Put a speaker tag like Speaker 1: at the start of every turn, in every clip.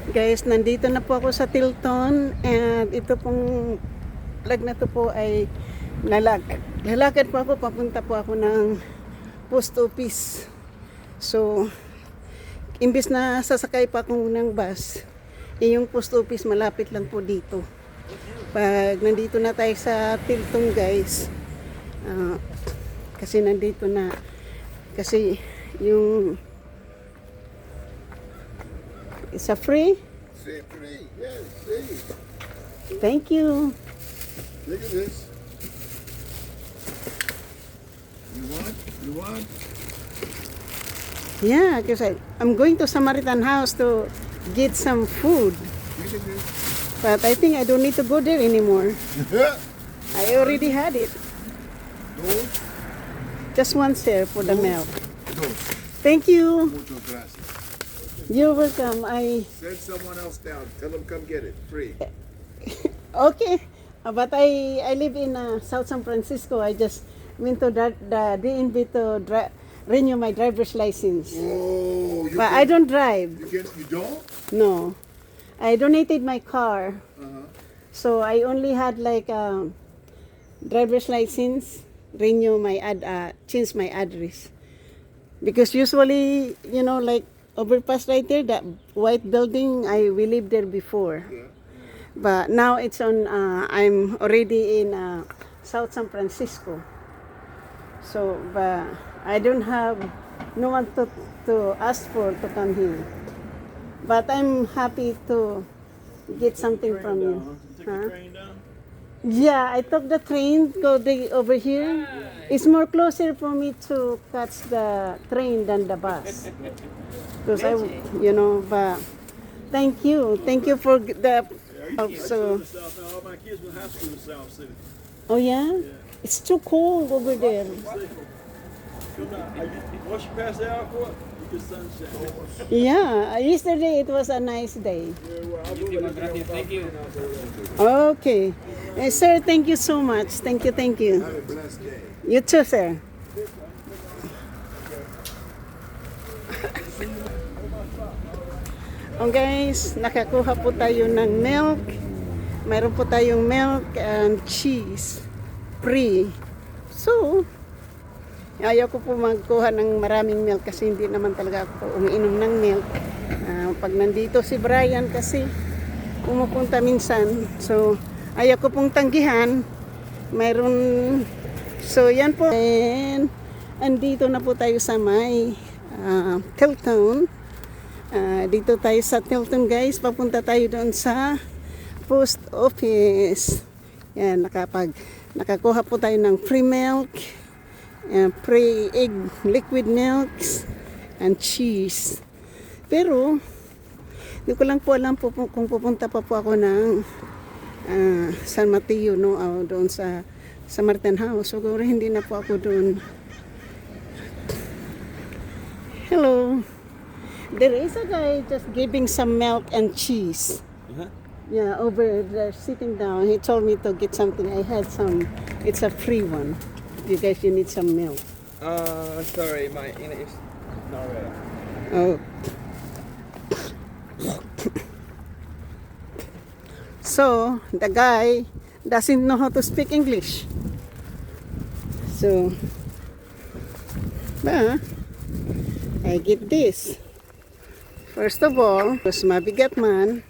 Speaker 1: Guys, nandito na po ako sa Tilton and ito pong vlog na to po ay lalakad po ako, papunta po ako ng post office. So, imbis na sasakay pa ako ng bus, yung post office malapit lang po dito. Pag nandito na tayo sa Tilton guys, kasi nandito na, kasi yung it's a free?
Speaker 2: Say free, yes, free.
Speaker 1: Thank you.
Speaker 2: Look at this. You want?
Speaker 1: Yeah, because I'm going to Samaritan House to get some food.
Speaker 2: Look at this.
Speaker 1: But I think I don't need to go there anymore. I already had it.
Speaker 2: Dos,
Speaker 1: Just one share for the milk.
Speaker 2: dos.
Speaker 1: Thank you.
Speaker 2: Muchas gracias.
Speaker 1: You're welcome.
Speaker 2: Send someone else down. Tell them come get it. Free.
Speaker 1: Okay. But I live in South San Francisco. I just went to the DNB to renew my driver's license.
Speaker 2: Oh,
Speaker 1: But I don't drive.
Speaker 2: You don't?
Speaker 1: No. I donated my car. So I only had like driver's license, renew my change my address. Because usually, you know, like overpass right there, that white building, we lived there before.
Speaker 2: Yeah.
Speaker 1: But now it's on, I'm already in South San Francisco. So, but I don't have no one to ask for to come here. But I'm happy to get something from you. Huh? Yeah, I took the train, over here. It's more closer for me to catch the train than the bus. Because but thank you for the. So,
Speaker 3: All my kids went to high school in South City.
Speaker 1: oh yeah, it's too cold over there.
Speaker 3: Come down. Once you pass the airport, you get sunshine.
Speaker 1: Yeah, yesterday it was a nice day.
Speaker 3: Thank you.
Speaker 1: Okay, sir, thank you so much. Thank you.
Speaker 2: Have a blessed day.
Speaker 1: You too, sir. Oh guys, nakakuha po tayo ng milk. Mayroon po tayong milk and cheese. Free. So, ayaw ko po magkuha ng maraming milk kasi hindi naman talaga ako umiinom ng milk. Pag nandito si Brian kasi pumupunta minsan. So, ayaw ko pong tanggihan. Mayroon. So, yan po. And, andito na po tayo sa may Tilton. Dito tayo sa Tilton guys, papunta tayo doon sa post office. Yan, nakakuha po tayo ng free milk, free egg, liquid milks, and cheese. Pero, hindi ko lang po alam po kung pupunta pa po ako ng San Mateo, no, doon sa Samaritan House. Siguro hindi na po ako doon. Hello. There is a guy just giving some milk and cheese. Yeah, over there sitting down. He told me to get something. I had some. It's a free one. You guys, you need some milk.
Speaker 3: Sorry, my internet is not ready.
Speaker 1: Oh. So, the guy doesn't know how to speak English. So, I get this. First of all, mas mabigat man,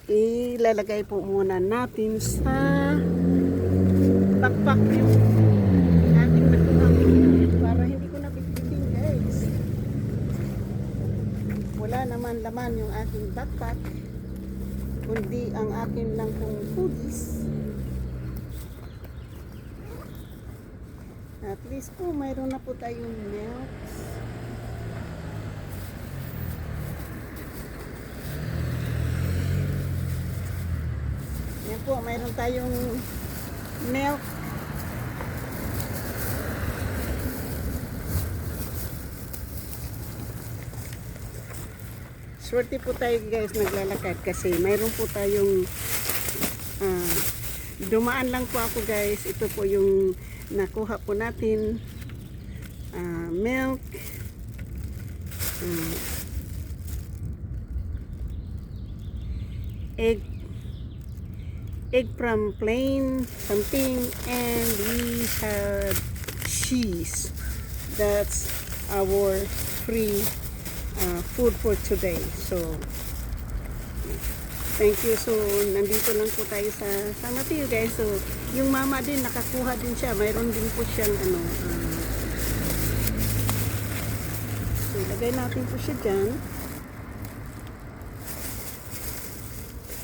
Speaker 1: ilalagay po muna natin sa backpack yung ating nakuhang para hindi ko nabitbitin guys. Wala naman laman yung ating backpack, kundi ang akin lang pong foodies. At least po, mayroon na po tayong milks. Yan po, mayroon tayong milk. Swerte po tayo guys naglalakad kasi mayroon po tayong dumaan lang po ako guys. Ito po yung nakuha po natin milk, 3 egg from plain something, and we have cheese. That's our free food for today. So thank you. So nandito lang po tayo sa San Mateo, guys. So yung mama din nakakuha din siya, mayroon din po siyang so ilagay natin po siya dyan.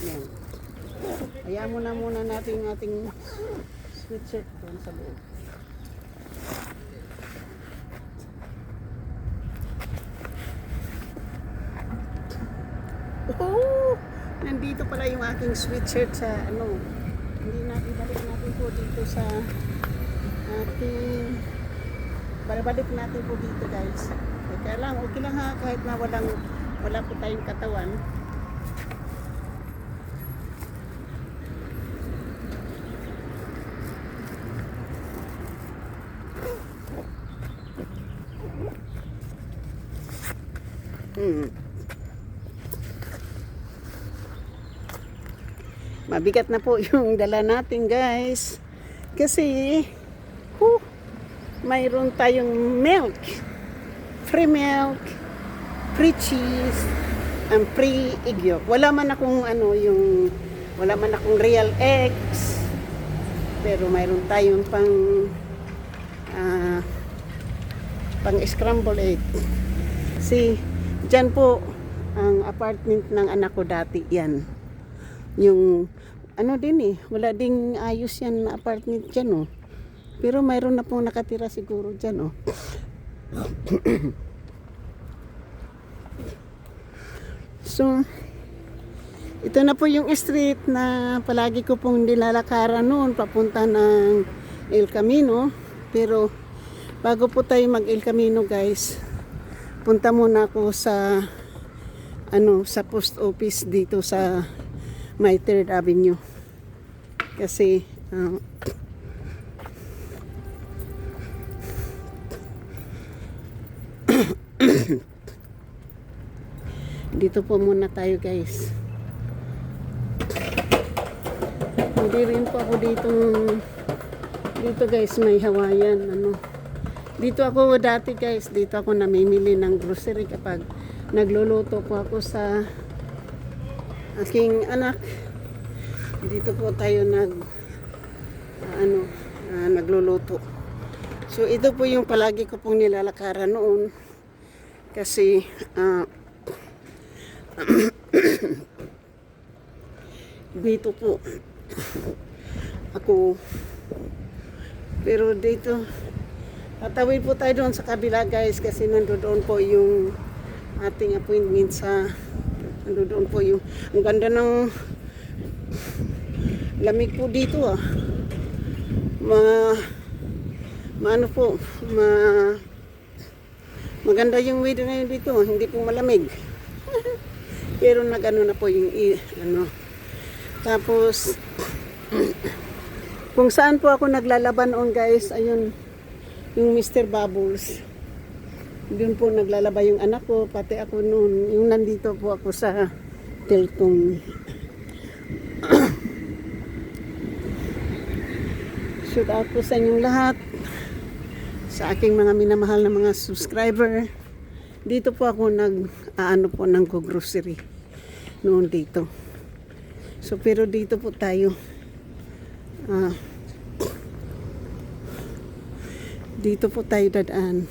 Speaker 1: Yan. Hayaan muna natin yung ating sweatshirt doon sa loob. Oh! Nandito pala yung aking sweatshirt sa hindi natin balik natin po dito sa ating balik natin po dito, guys. Kaya lang, okay lang ha, kahit na wala po tayong katawan. Mabigat na po yung dala natin, guys. Kasi mayroon tayong milk. Free milk, free cheese, and free egg yolk. Wala man akong real eggs. Pero mayroon tayong pang scramble egg. See, dyan po ang apartment ng anak ko dati, yan. Yung wala ding ayos yan na apartment dyan, pero mayroon na pong nakatira siguro dyan, So ito na po yung street na palagi ko pong nilalakaran noon papunta ng El Camino. Pero bago po tayo mag El Camino, guys, punta muna ako sa sa post office dito sa my 3rd Avenue. Kasi dito po muna tayo, guys. Hindi rin po ako dito, guys, may Hawaiian dito ako dati, guys. Dito ako namimili ng grocery kapag nagluluto po ako sa aking anak. Dito po tayo nagluluto. So ito po yung palagi ko pong nilalakaran noon. Kasi dito po ako. Pero dito tatawid po tayo doon sa kabila, guys, kasi nandoon po yung ating appointment nandoon po yung ang ganda ng lamig po dito, maganda yung weather ngayon dito, hindi po malamig. Pero nagano na po yung tapos kung saan po ako naglalaban noon, guys, ayun yung Mr. Bubbles. Doon po naglalaba yung anak ko, pati ako noon. Yung nandito po ako sa Teltong. Shout out po sa inyong lahat, sa aking mga minamahal na mga subscriber. Dito po ako nag-grocery noon dito. So pero dito po tayo dito po tayo dadaan.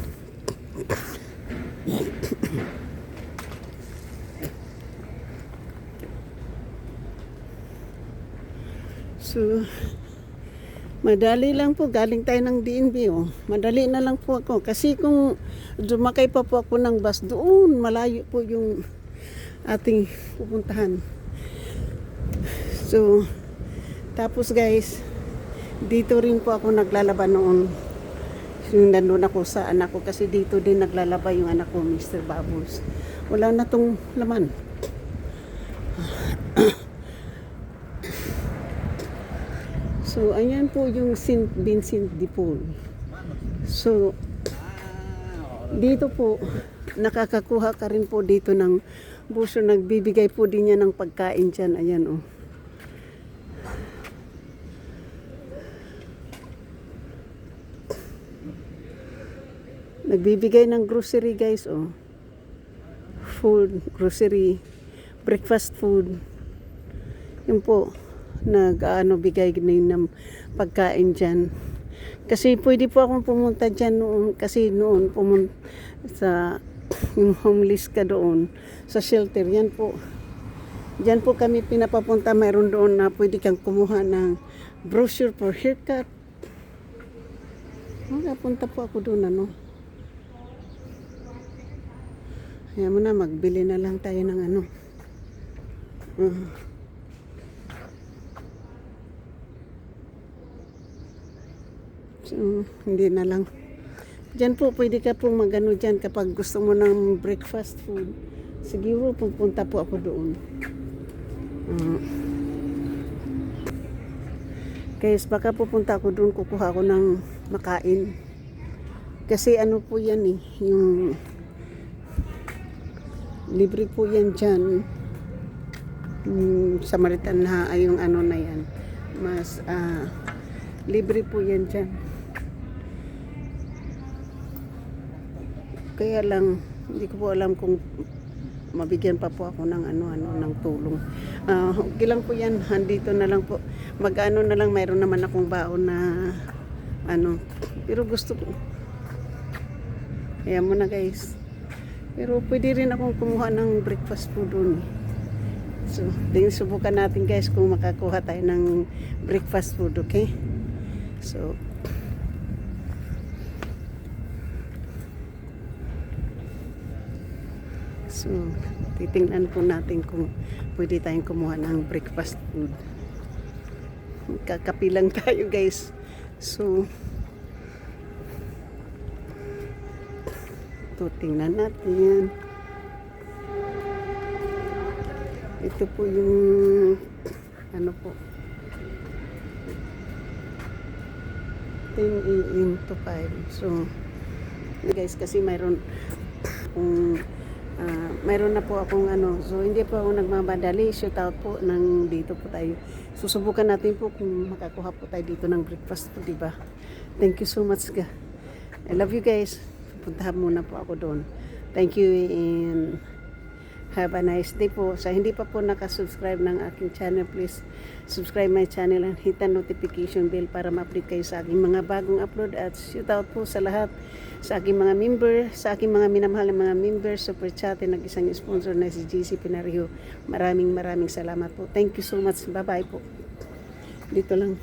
Speaker 1: So madali lang po, galing tayo ng DNB, madali na lang po ako kasi kung dumakay pa po ako ng bus doon, malayo po yung ating pupuntahan. So tapos, guys, dito rin po ako naglalaba noon. Yung nandun ako sa anak ko kasi dito din naglalaba yung anak ko, Mr. Bubbles. Wala na tong laman. So ayan po yung St. Vincent de Paul. So dito po nakakakuha ka rin po dito ng Buso nagbibigay po din yan ng pagkain dyan. Ayan oh. Nagbibigay ng grocery guys oh. Food, grocery, breakfast food. Yun po, bigay din ng pagkain dyan. Kasi pwede po akong pumunta dyan noon, kasi noon pumunta sa yung homeless ka doon, sa shelter, yan po. Dyan po kami pinapapunta, mayroon doon na pwede kang kumuha ng brochure for haircut. Napunta po ako doon, ano. Kaya mo na, magbili na lang tayo ng ano. So, hindi na lang. Diyan po, pwede ka pong magano dyan kapag gusto mo ng breakfast food. Siguro, pupunta po ako doon. Guys, baka pupunta ako doon, kukuha ako ng makain. Kasi ano po yan eh, yung libre po yan dyan. Samaritan na ay yung ano na yan. Mas, libre po yan dyan. Kaya lang, hindi ko po alam kung mabigyan pa po ako ng ng tulong. Okay lang po yan, andito na lang po. Mag-ano na lang, mayroon naman akong baon na pero gusto ko. Kaya mo na guys. Pero pwede rin akong kumuha ng breakfast food doon. So, subukan natin guys kung makakuha tayo ng breakfast food, okay? So, titingnan po natin kung pwede tayong kumuha ng breakfast food. Kakapilang tayo guys. So, tingnan natin. Ito po yung ano po 10 AM to 5. So, guys, kasi mayroon na po akong so hindi po ako nagmamadali. Shoot out po ng dito po tayo. Susubukan natin po kung makakuha po tayo dito ng breakfast po, diba? Thank you so much. I love you guys. Puntahan muna po ako doon. Thank you and have a nice day po. Sa hindi pa po nakasubscribe ng aking channel, please subscribe my channel and hit the notification bell para ma-update kayo sa aking mga bagong upload. At shout out po sa lahat, sa aking mga member, sa aking mga minamahal na mga member, super chat, nag-isang sponsor na si GC Pinario. Maraming salamat po. Thank you so much. Bye-bye po. Dito lang.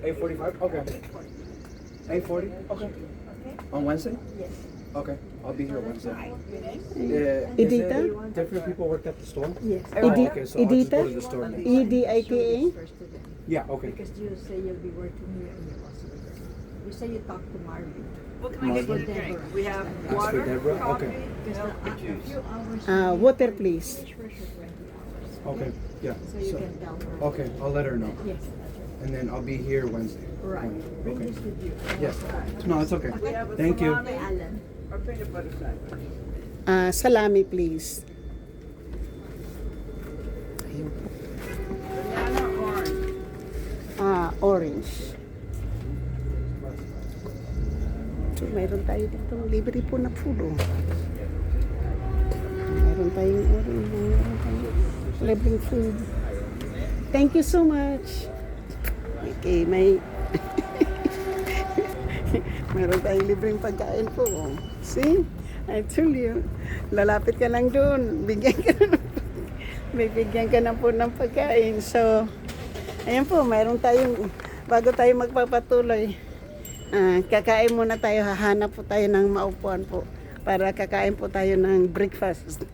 Speaker 4: $8:45? Okay. 8:40? Okay. On Wednesday?
Speaker 5: Yes.
Speaker 4: Okay. I'll be here Wednesday.
Speaker 1: Edita?
Speaker 4: Different people work at the store?
Speaker 5: Yes.
Speaker 4: Oh, okay, so I'll just
Speaker 1: Edita?
Speaker 4: go to the store then.
Speaker 1: EDITA?
Speaker 5: First to them.
Speaker 4: Yeah, okay.
Speaker 5: Because you say you'll be working here and you're also there. You say you talk to Marvin.
Speaker 6: What can I get you to drink? We have
Speaker 4: Ask for
Speaker 6: water,
Speaker 4: Deborah? Okay.
Speaker 5: Because a few hours.
Speaker 1: Water please.
Speaker 5: For sure 20 hours.
Speaker 4: Okay. Yeah.
Speaker 5: So you can tell her.
Speaker 4: Okay, I'll let her know.
Speaker 5: Yes.
Speaker 4: And then I'll be here Wednesday.
Speaker 5: Right. Bring
Speaker 4: Okay.
Speaker 5: this with you.
Speaker 4: Yes. No, it's okay. Thank you.
Speaker 5: Hey, Alan.
Speaker 6: or peanut butter sandwich.
Speaker 1: Salami please. Ayun po.
Speaker 6: Banana or orange?
Speaker 1: Orange. So, mayroon tayo dito. Libre po na food. Oh. Mayroon tayong orange. Mayroon tayong libreng food. Thank you so much. Okay, may mayroon tayong libreng pagkain po. Oh. See? I told you. Lalapit ka lang doon. Bigyan ka na may bigyan ka na po ng pagkain. So, ayan po, mayroon tayong, bago tayo magpapatuloy, kakain muna tayo, hahanap po tayo ng maupuan po para kakain po tayo ng breakfast.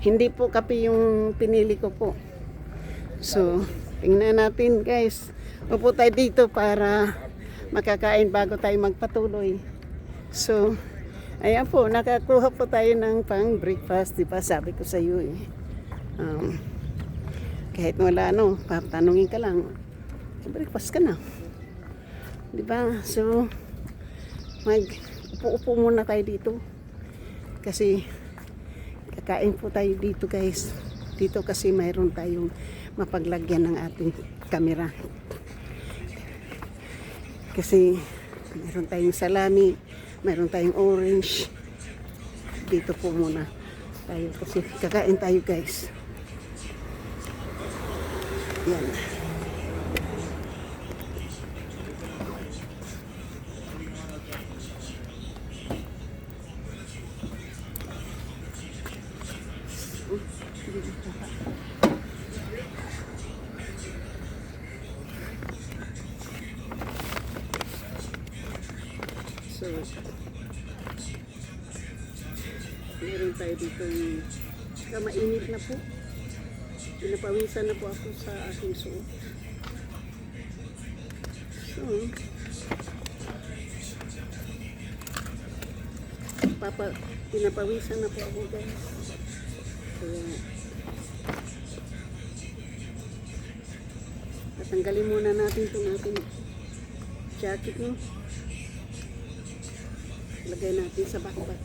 Speaker 1: Hindi po kape yung pinili ko po. So, tingnan natin guys. Upo tayo dito para makakain bago tayo magpatuloy. So, ayan po, nakakuha po tayo ng pang breakfast. Diba? Sabi ko sa iyo eh. Kahit wala patanungin ka lang, breakfast ka na. Diba? So, upo-upo muna tayo dito. Kasi, kakain po tayo dito guys. Dito kasi mayroon tayong mapaglagyan ng ating camera. Kasi, mayroon tayong salami, mayroon tayong orange. Dito po muna tayo kasi kakain tayo guys. Yan. So, meron tayo dito mainit na po. Pinapawisan na po ako sa aking suot. So, pinapawisan na po ako guys. So, tatanggalin muna natin itong ating jacket, no? Lagay natin sa backpack.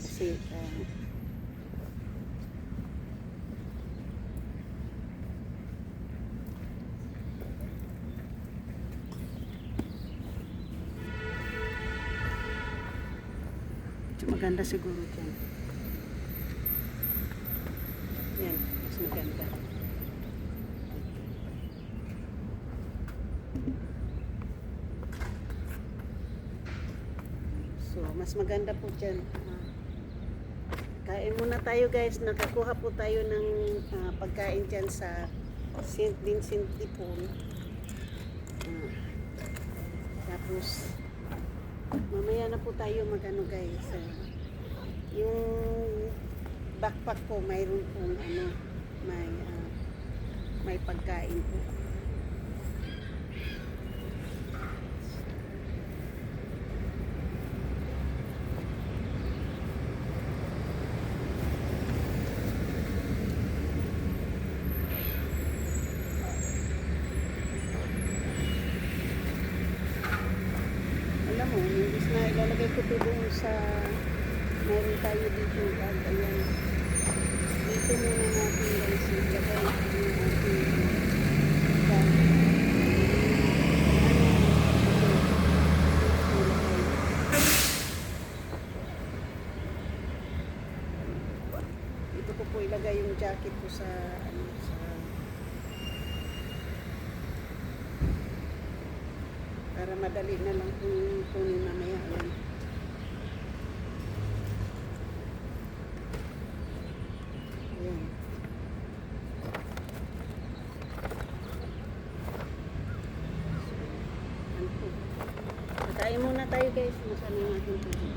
Speaker 1: Kasi maganda siguro dyan. Yan, mas maganda. So, mas maganda po dyan. Kain muna tayo guys. Nakakuha po tayo ng pagkain dyan sa St. Vincent de Paul. Tapos, mamaya na po tayo magano guys. Yung backpack ko mayroon pong may pagkain po. Alam mo, imbis na ilalagay ko ito doon sa meron tayo dito bag. Ayan. Dito muna natin guys ilagay yung ating bag. Dito ko po ilagay yung jacket ko sa para madali na lang kung kunin mamaya. Ayan. Ayan. Ano po? Kakain muna tayo guys. Masama yung ating tubig.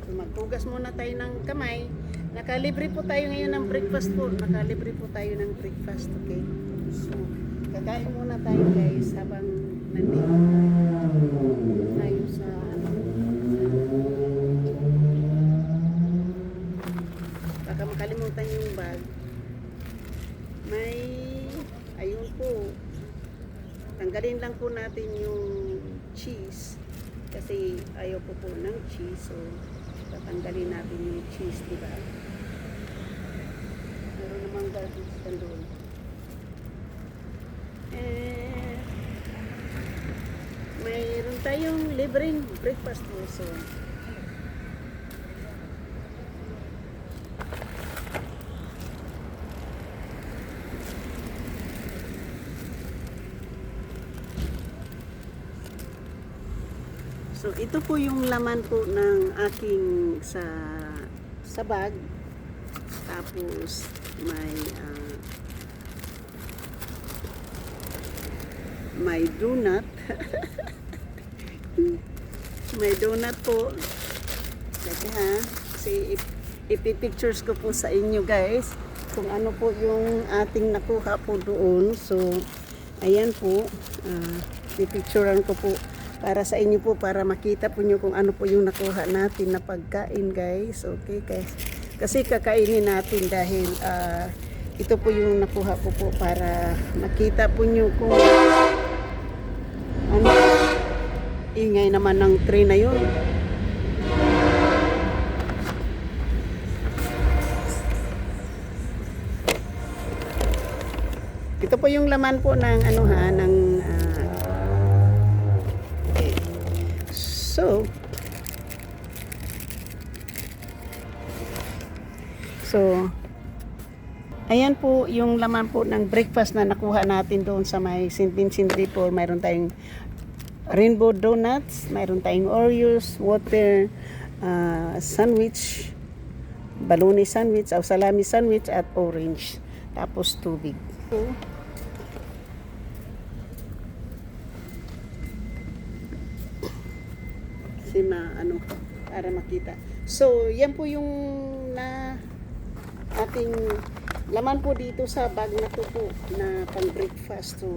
Speaker 1: So, magtugas muna tayo ng kamay. Nakalibre po tayo ngayon ng breakfast po. Nakalibre po tayo ng breakfast, okay? So, kakain muna tayo guys habang nandito tayo sa baka makalimutan yung bag. May ayun po. Tanggalin lang po natin yung cheese kasi ayaw po ng cheese. So, tatanggalin natin yung cheese, diba? Meron namang garbage ka doon. Mayroon tayong libreng breakfast also. So ito po yung laman po ng aking sa bag. Tapos may donut. May donut po. Kasi ha, kasi ipipictures ko po sa inyo guys kung ano po yung ating nakuha po doon. So ayan po. pipicturean ko po para sa inyo po, para makita po nyo kung ano po yung nakuha natin na pagkain, guys. Okay, guys. Kasi kakainin natin dahil ito po yung nakuha ko po para makita po nyo kung ano. Ingay naman ng train na yun. Ito po yung laman po ng ano ha, ng okay. So ayan po yung laman po ng breakfast na nakuha natin doon sa may St. Vincent de Paul. Mayroon tayong rainbow donuts, mayroon tayong Oreos, water sandwich, baloney sandwich, o salami sandwich at orange. Tapos tubig. So, ano para makita. So, yan po yung na ating laman po dito sa bag na to po na pang breakfast. So,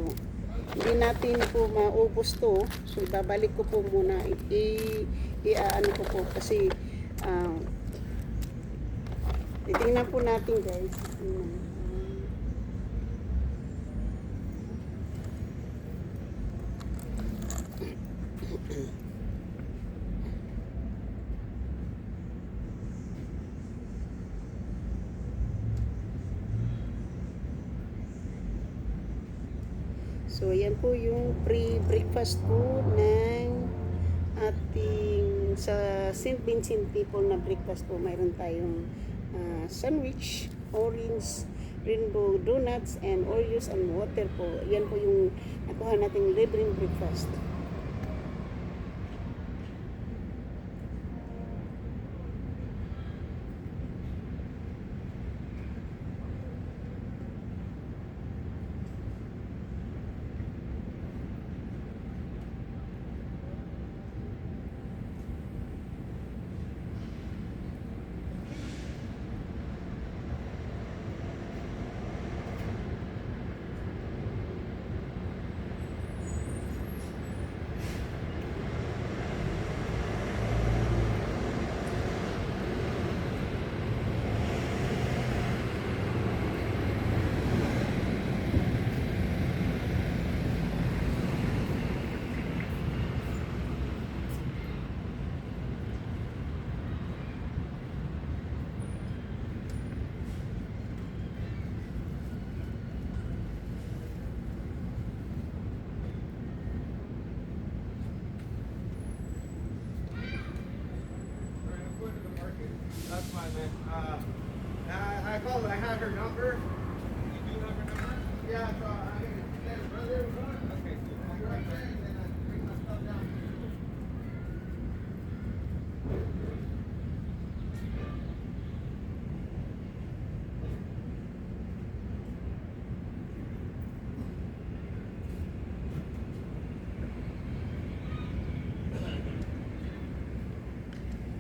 Speaker 1: hindi natin po maubos to. So, babalik ko po muna. Ano ko po kasi titingnan po natin, guys. So, yan po yung pre-breakfast po ng ating sa St. Vincent people na breakfast po. Mayroon tayong sandwich, orange, rainbow donuts, and Oreos and water po. Yan po yung nakuha nating libreng breakfast.
Speaker 4: That's fine, man. I called. I have her number. You do have her number? Yeah. So I mean, yeah, brother. Okay. I'll be right there, and then I bring my stuff down.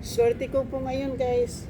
Speaker 1: Swerte ko po ngayon, guys.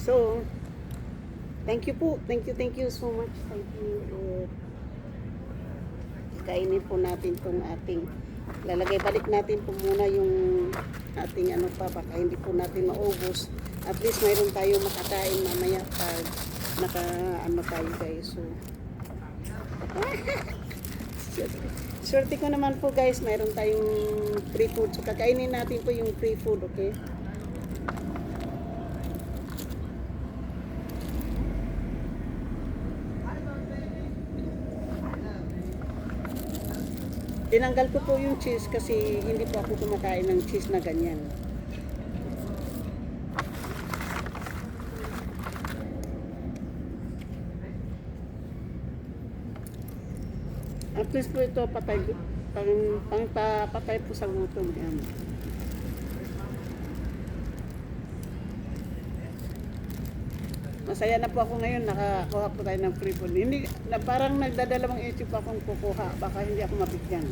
Speaker 1: So, thank you po. Thank you so much. Thank you. Kainin po natin tong ating lalagay. Balik natin po muna yung ating ano pa. Baka hindi po natin maubos. At least mayroon tayo makakain mamaya pag naka-ano tayo, guys. So, swerte ko naman po, guys. Mayroon tayong free food. So, kakainin natin po yung free food, okay? Tinanggal ko po yung cheese kasi hindi po ako kumakain ng cheese na ganyan. At least po ito patay, patay po sa gutom. Yan. Masaya na po ako ngayon, nakakuha po tayo ng free food. Hindi, na parang nagdadalawang isip akong kukuha, baka hindi ako mabigyan.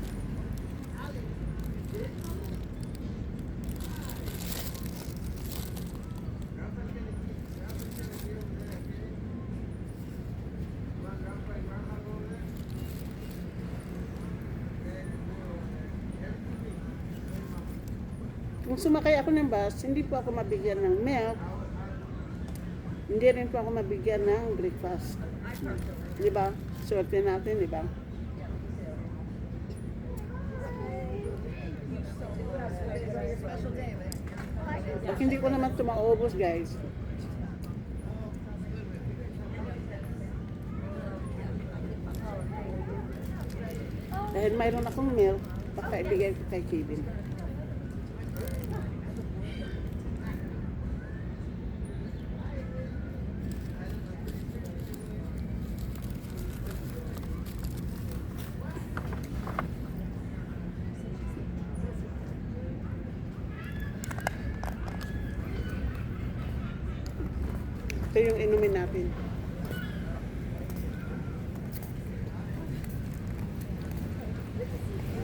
Speaker 1: Kung sumakay ako ng bus, hindi po ako mabigyan ng milk. Hindi rin po ako mabigyan ng breakfast. Di ba? Swerte natin, di ba? Pag hindi ko naman ito maubos, guys. Dahil mayroon akong milk, baka ibigay ko kay Kevin. Ito yung inumin natin.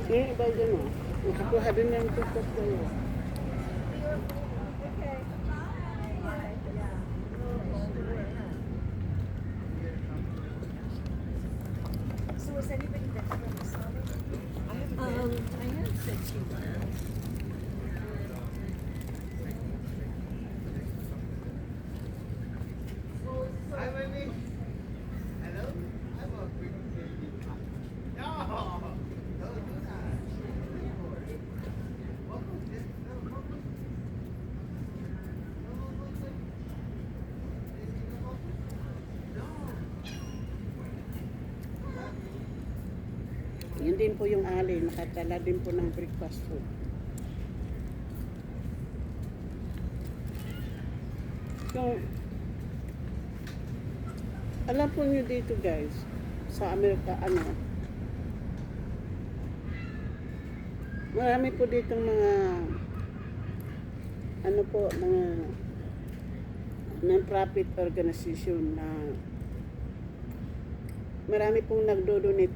Speaker 1: Yung iba dyan o. Nakakuha din ng tukos kayo.
Speaker 5: So was anybody there from the Sonic? I have said she was.
Speaker 4: Hi, baby. Hello? I'm a quick baby. No! Don't do that. Welcome, Dick. No, welcome.
Speaker 1: Yun din po yung ali, nakatala din po ng breakfast food. So, alam po nyo dito guys, sa Amerika, marami po dito mga, mga non-profit organization na marami pong nagdo-donate.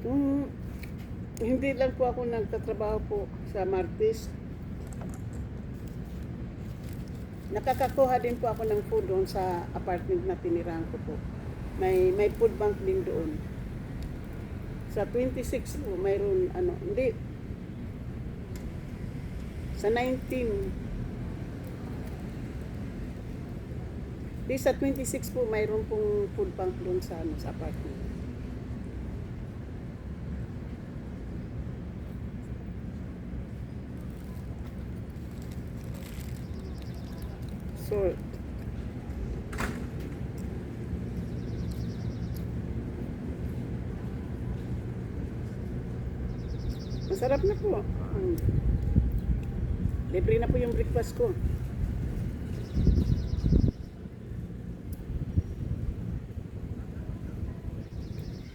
Speaker 1: Hindi lang po ako nagtatrabaho po sa Martis. Nakakakuha din po ako ng food doon sa apartment na tinirahan ko po. May food bank din doon. Sa 26 po, mayroon hindi. Sa 19. Di sa 26 po, mayroon pong food bank doon sa sa apartment. So, masarap na po. Libre na po yung breakfast ko.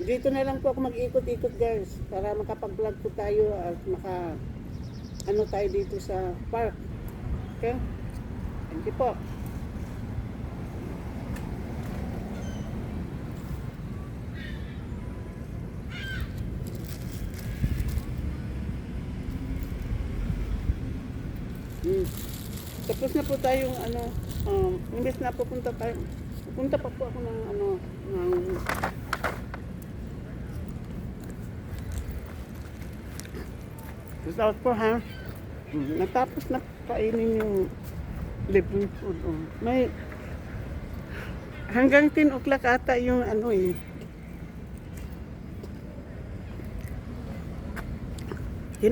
Speaker 1: Dito na lang po ako mag-ikot-ikot guys para makapag-vlog po tayo at tayo dito sa park. Okay? Thank you po. Tapos na po tayong imbes na pupunta pa po ako ng result po ha. Natapos na kainin yung libre food. May hanggang 10 o'clock ata yung 10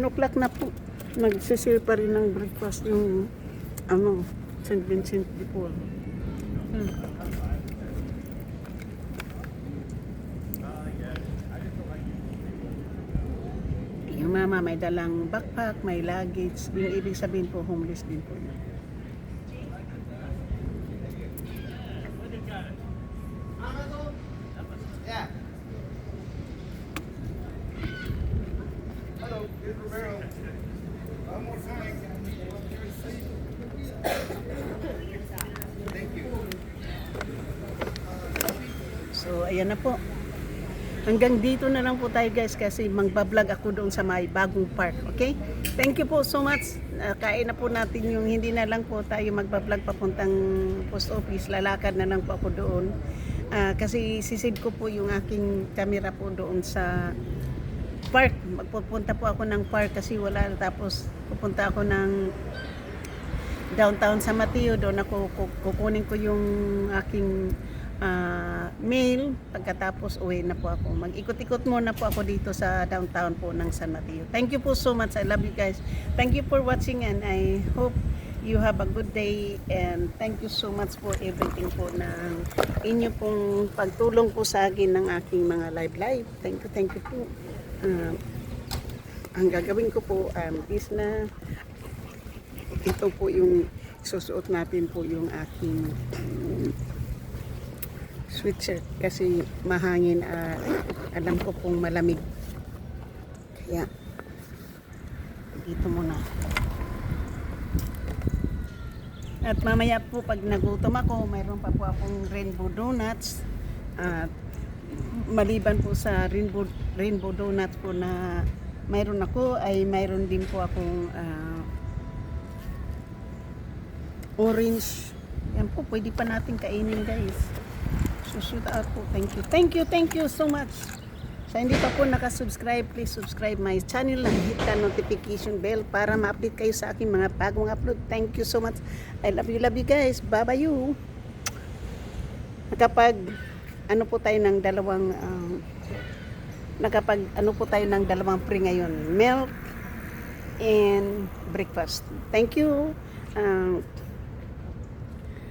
Speaker 1: o'clock na po. Nagsisir pa rin ng breakfast yung St. Vincent de Paul. Yung mama may dalang backpack, may luggage. Yung ibig sabihin po, homeless din po yun.
Speaker 4: Yeah. Hello, here's Romero. One more time. Thank you.
Speaker 1: So, ayan na po. Hanggang dito na lang po tayo guys kasi magbablog ako doon sa may bagong park. Okay? Thank you po so much. Kain na po natin yung hindi na lang po tayo magbablog papuntang post office. Lalakad na lang po ako doon. Kasi sisid ko po yung aking camera po doon sa park. Magpupunta po ako ng park kasi wala. Tapos pupunta ako ng downtown San Mateo. Doon ako kukunin ko yung aking mail. Pagkatapos uwi na po ako. Mag-ikot-ikot muna po ako dito sa downtown po ng San Mateo. Thank you po so much. I love you guys. Thank you for watching and I hope you have a good day and thank you so much for everything po ng inyo pong pagtulong po sa akin ng aking mga live. Thank you po. Ang gagawin ko po is na ito po yung susuot natin po yung aking sweatshirt kasi mahangin, alam ko pong malamig kaya dito muna. At mamaya po pag nagutom ako, mayroon pa po akong rainbow donuts. At maliban po sa rainbow donuts po na mayroon ako, ay mayroon din po akong orange. Yan po, pwede pa natin kainin guys. So shoot out po. Thank you so much. Sa hindi pa po nakasubscribe, please subscribe my channel and hit the notification bell para ma-update kayo sa aking mga bagong upload. Thank you so much. I love you guys. Bye-bye you. Nakapag ano po tayo ng dalawang pre ngayon. Milk and breakfast. Thank you.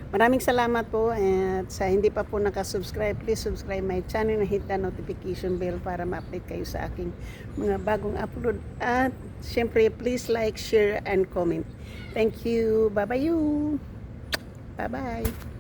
Speaker 1: Maraming salamat po at sa hindi pa po nakasubscribe, please subscribe my channel and hit the notification bell para ma-update kayo sa aking mga bagong upload. At syempre, please like, share, and comment. Thank you. Bye-bye you. Bye-bye.